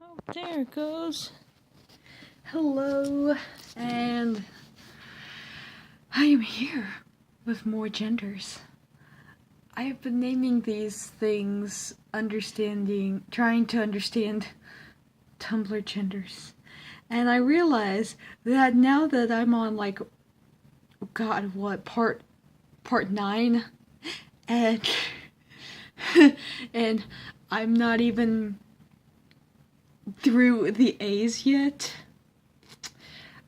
Oh, there it goes. Hello, and I am here with more genders. I have been naming these things trying to understand Tumblr genders. And I realize that now that I'm on part 9, and and I'm not even through the A's yet.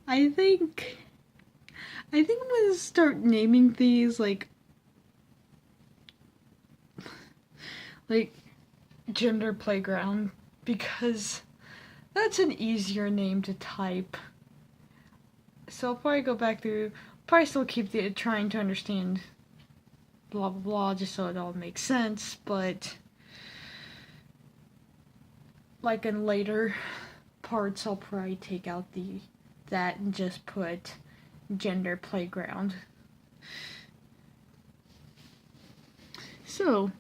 I think I'm gonna start naming these like gender playground, because that's an easier name to type. So I'll probably go back through, probably still keep trying to understand blah blah blah just so it all makes sense, but like in later parts I'll probably take out that and just put gender playground. So,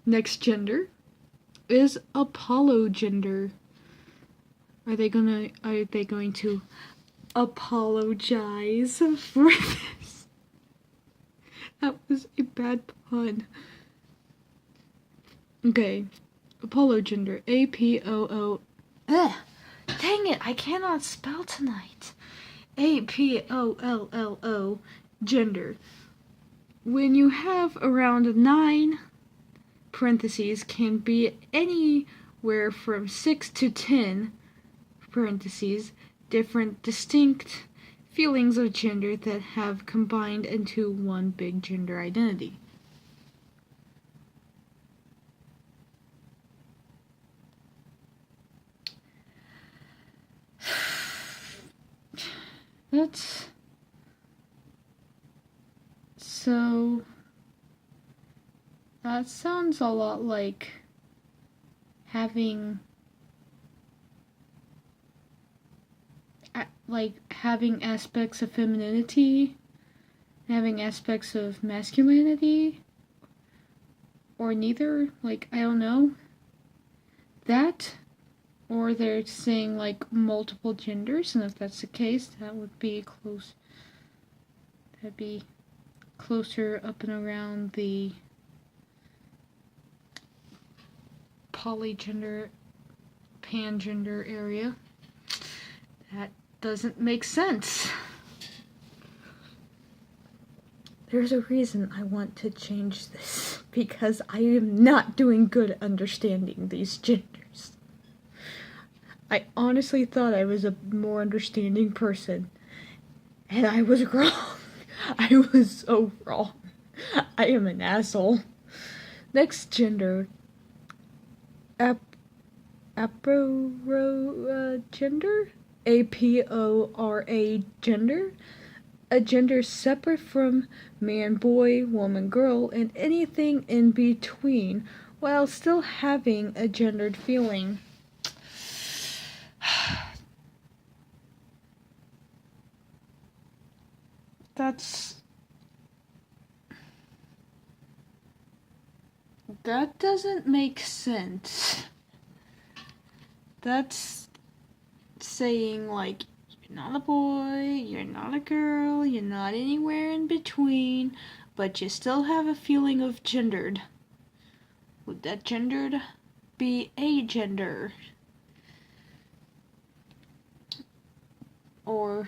next gender is Apollo gender. Are they going to apologize for this? That was a bad pun. Okay. Apollo gender. A-P-O-O. Ugh! Dang it, I cannot spell tonight. A-P-O-L-L-O gender. When you have around 9 parentheses, can be anywhere from 6 to 10 parentheses, different distinct feelings of gender that have combined into one big gender identity. That sounds a lot like having aspects of femininity, having aspects of masculinity, or neither. I don't know. That, or they're saying multiple genders, and if that's the case, that would be close. That'd be closer up and around the polygender, pangender area. That doesn't make sense. There's a reason I want to change this, because I am not doing good understanding these genders. I honestly thought I was a more understanding person, and I was wrong. I was so wrong. I am an asshole. Next gender. Apora gender? A-P-O-R-A gender? A gender separate from man, boy, woman, girl, and anything in between, while still having a gendered feeling. That doesn't make sense. That's saying you're not a boy, you're not a girl, you're not anywhere in between, but you still have a feeling of gendered. Would that gendered be agender? Or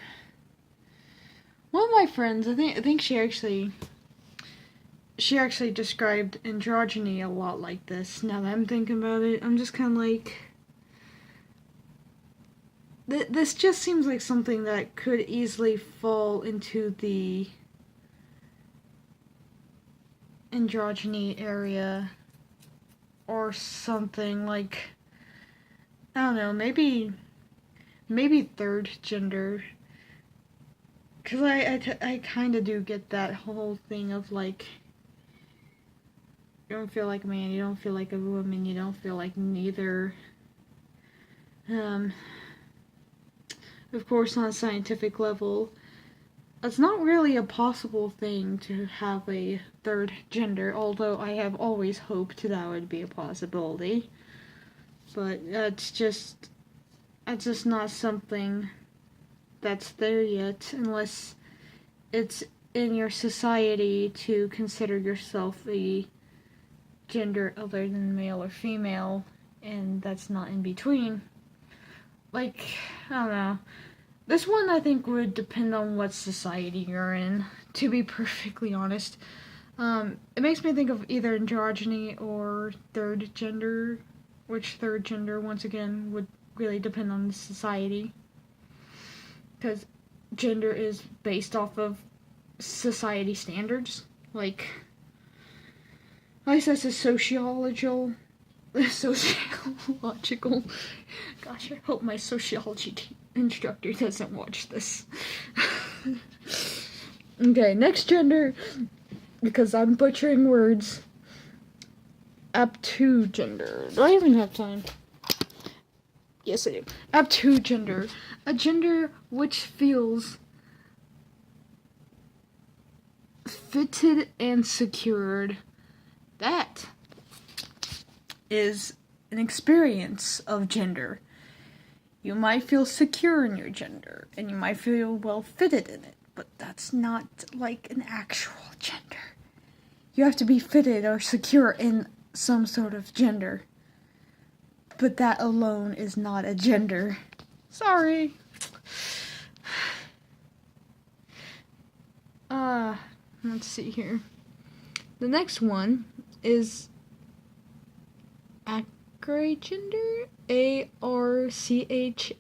one of my friends, I think she actually described androgyny a lot like this. Now that I'm thinking about it, I'm just kind of this just seems like something that could easily fall into the androgyny area, or something I don't know, maybe third gender. Because I kind of do get that whole thing of you don't feel like a man, you don't feel like a woman, you don't feel like neither. Of course, on a scientific level, it's not really a possible thing to have a third gender, although I have always hoped that would be a possibility. But that's just That's just not something that's there yet, unless it's in your society to consider yourself a gender other than male or female, and that's not in between. Like, I don't know. This one I think would depend on what society you're in, to be perfectly honest. It makes me think of either androgyny or third gender, which third gender, once again, would really depend on the society. Because gender is based off of society standards. Like, at least that's a sociological. Gosh, I hope my sociology instructor doesn't watch this. Okay, next gender, because I'm butchering words. Aptogender. Do I even have time? Yes, I do. Aptogender. A gender which feels fitted and secured. That is an experience of gender. You might feel secure in your gender, and you might feel well fitted in it, but that's not like an actual gender. You have to be fitted or secure in some sort of gender. But that alone is not a gender. Sorry. Let's see here. The next one is agregender, ARCHA.